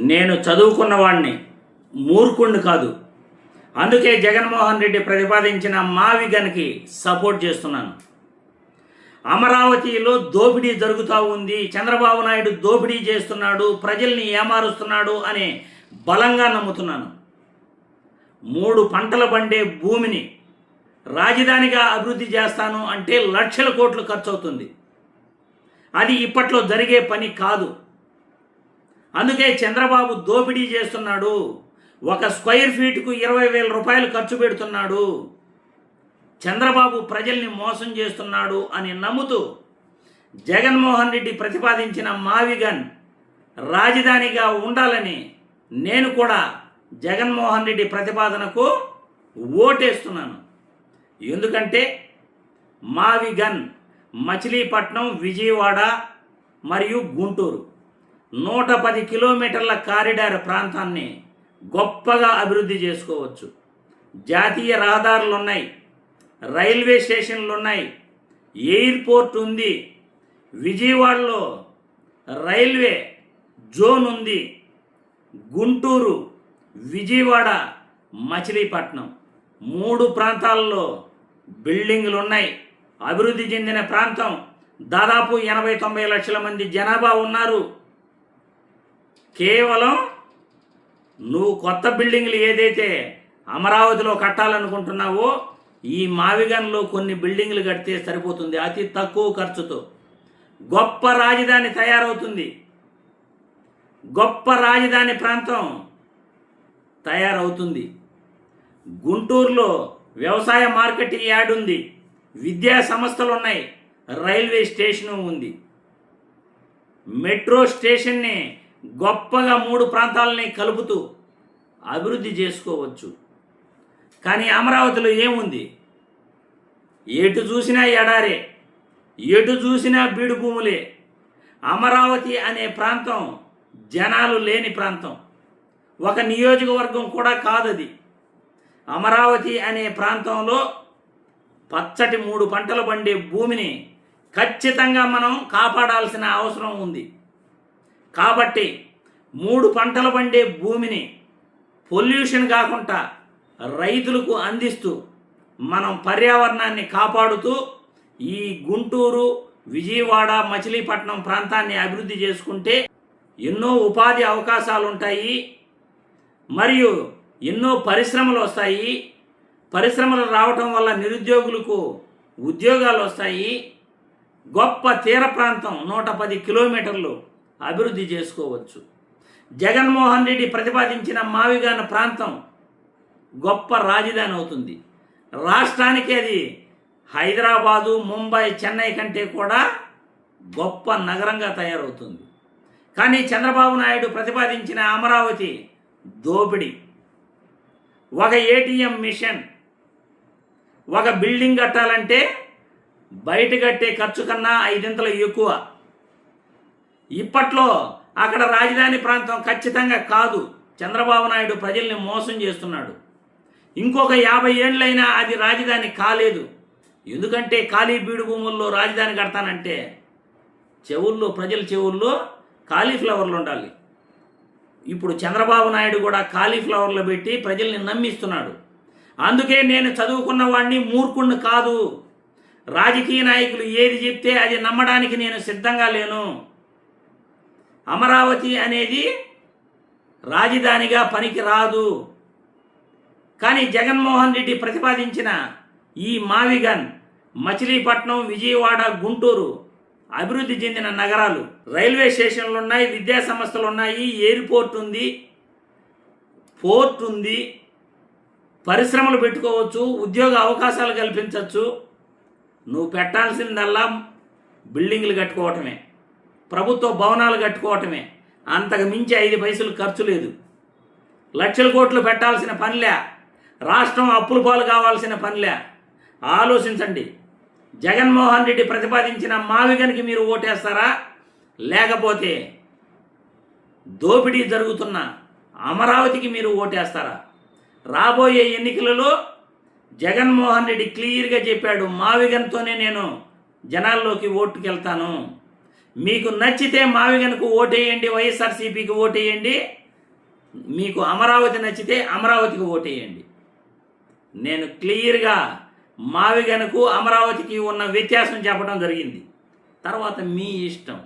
నేను చదువుకున్నవాడిని, మూర్ఖుణ్ణి కాదు. అందుకే జగన్మోహన్ రెడ్డి ప్రతిపాదించిన మావిగన్కి సపోర్ట్ చేస్తున్నాను. అమరావతిలో దోపిడీ జరుగుతూ ఉంది, చంద్రబాబు నాయుడు దోపిడీ చేస్తున్నాడు, ప్రజల్ని ఏమారుస్తున్నాడు అని బలంగా నమ్ముతున్నాను. 3 పంటల పండే భూమిని రాజధానిగా అభివృద్ధి చేస్తాను అంటే లక్షల కోట్లు ఖర్చు అవుతుంది. అది ఇప్పట్లో జరిగే పని కాదు. అందుకే చంద్రబాబు దోపిడీ చేస్తున్నాడు. 1 స్క్వేర్ ఫీట్కు 20,000 రూపాయలు ఖర్చు పెడుతున్నాడు. చంద్రబాబు ప్రజల్ని మోసం చేస్తున్నాడు అని నమ్ముతూ జగన్మోహన్ రెడ్డి ప్రతిపాదించిన మావిగన్ రాజధానిగా ఉండాలని నేను కూడా జగన్మోహన్ రెడ్డి ప్రతిపాదనకు ఓటేస్తున్నాను. ఎందుకంటే మావిగన్ మచిలీపట్నం, విజయవాడ మరియు గుంటూరు 110 కిలోమీటర్ల కారిడార్ ప్రాంతాన్ని గొప్పగా అభివృద్ధి చేసుకోవచ్చు. జాతీయ రహదారులు ఉన్నాయి, రైల్వే స్టేషన్లు ఉన్నాయి, ఎయిర్పోర్ట్ ఉంది, విజయవాడలో రైల్వే జోన్ ఉంది, గుంటూరు, విజయవాడ, మచిలీపట్నం 3 ప్రాంతాల్లో బిల్డింగులు ఉన్నాయి. అభివృద్ధి చెందిన ప్రాంతం. దాదాపు 80-90 లక్షల మంది జనాభా ఉన్నారు. కేవలం నువ్వు కొత్త బిల్డింగ్లు ఏదైతే అమరావతిలో కట్టాలనుకుంటున్నావో ఈ మావిగన్లో కొన్ని బిల్డింగ్లు కడితే సరిపోతుంది. అతి తక్కువ ఖర్చుతో గొప్ప రాజధాని తయారవుతుంది. గొప్ప రాజధాని ప్రాంతం తయారవుతుంది. గుంటూరులో వ్యవసాయ మార్కెటింగ్ యార్డ్ ఉంది, విద్యా సంస్థలు ఉన్నాయి, రైల్వే స్టేషను ఉంది. మెట్రో స్టేషన్ని గొప్పగా 3 ప్రాంతాలని కలుపుతూ అభివృద్ధి చేసుకోవచ్చు. కానీ అమరావతిలో ఏముంది? ఎటు చూసినా ఎడారే, ఎటు చూసినా బీడు భూములే. అమరావతి అనే ప్రాంతం జనాలు లేని ప్రాంతం. ఒక నియోజకవర్గం కూడా కాదది. అమరావతి అనే ప్రాంతంలో పచ్చటి 3 పంటలు పండే భూమిని ఖచ్చితంగా మనం కాపాడాల్సిన అవసరం ఉంది. కాబట్టి 3 పంటలు పండే భూమిని పొల్యూషన్ కాకుండా రైతులకు అందిస్తూ మనం పర్యావరణాన్ని కాపాడుతూ ఈ గుంటూరు, విజయవాడ, మచిలీపట్నం ప్రాంతాన్ని అభివృద్ధి చేసుకుంటే ఎన్నో ఉపాధి అవకాశాలు ఉంటాయి. మరియు ఎన్నో పరిశ్రమలు వస్తాయి. పరిశ్రమలు రావటం వల్ల నిరుద్యోగులకు ఉద్యోగాలు వస్తాయి. గొప్ప తీర ప్రాంతం 110 కిలోమీటర్లు అభివృద్ధి చేసుకోవచ్చు. జగన్మోహన్ రెడ్డి ప్రతిపాదించిన మావిగన్ ప్రాంతం గొప్ప రాజధాని అవుతుంది. రాష్ట్రానికి అది హైదరాబాదు, ముంబై, చెన్నై కంటే కూడా గొప్ప నగరంగా తయారవుతుంది. కానీ చంద్రబాబు నాయుడు ప్రతిపాదించిన అమరావతి దోపిడీ. ఒక ఏటీఎం మిషన్, ఒక బిల్డింగ్ కట్టాలంటే బయట కట్టే ఖర్చు కన్నా 5 ఎక్కువ. ఇప్పట్లో అక్కడ రాజధాని ప్రాంతం ఖచ్చితంగా కాదు. చంద్రబాబు నాయుడు ప్రజల్ని మోసం చేస్తున్నాడు. ఇంకొక 50 ఏళ్ళైనా అది రాజధాని కాలేదు. ఎందుకంటే ఖాళీ బీడు భూముల్లో రాజధాని కడతానంటే ప్రజల చెవుల్లో కాలీఫ్లవర్లు ఉండాలి. ఇప్పుడు చంద్రబాబు నాయుడు కూడా కాలీఫ్లవర్లు పెట్టి ప్రజల్ని నమ్మిస్తున్నాడు. అందుకే నేను చదువుకున్న వాడిని, మూర్ఖుణ్ణి కాదు. రాజకీయ నాయకులు ఏది చెప్తే అది నమ్మడానికి నేను సిద్ధంగా లేను. అమరావతి అనేది రాజధానిగా పనికి రాదు. కానీ జగన్మోహన్ రెడ్డి ప్రతిపాదించిన ఈ మావిగన్ మచిలీపట్నం, విజయవాడ, గుంటూరు అభివృద్ధి చెందిన నగరాలు. రైల్వే స్టేషన్లు ఉన్నాయి, విద్యా సంస్థలు ఉన్నాయి, ఎయిర్పోర్ట్ ఉంది, పోర్ట్ ఉంది, పరిశ్రమలు పెట్టుకోవచ్చు, ఉద్యోగ అవకాశాలు కల్పించవచ్చు. నువ్వు పెట్టాల్సిందల్లా బిల్డింగ్లు కట్టుకోవటమే, ప్రభుత్వ భవనాలు కట్టుకోవటమే. అంతకు మించి 5 పైసలు ఖర్చు లేదు. లక్షల కోట్లు పెట్టాల్సిన పనిలే. రాష్ట్రం అప్పుల పాలు కావాల్సిన పనిలే. ఆలోచించండి. జగన్మోహన్ రెడ్డి ప్రతిపాదించిన మావిగన్కి మీరు ఓటేస్తారా, లేకపోతే దోపిడీ జరుగుతున్న అమరావతికి మీరు ఓటేస్తారా? రాబోయే ఎన్నికలలో జగన్మోహన్ రెడ్డి క్లియర్గా చెప్పాడు, మావిగన్తోనే నేను జనాల్లోకి ఓటుకెళ్తాను. మీకు నచ్చితే మావిగన్కు ఓటేయండి, వైఎస్ఆర్సీపీకి ఓటేయండి. మీకు అమరావతి నచ్చితే అమరావతికి ఓటేయండి. నేను క్లియర్గా మావిగనకు అమరావతికి ఉన్న వ్యత్యాసం చెప్పడం జరిగింది. తర్వాత మీ ఇష్టం.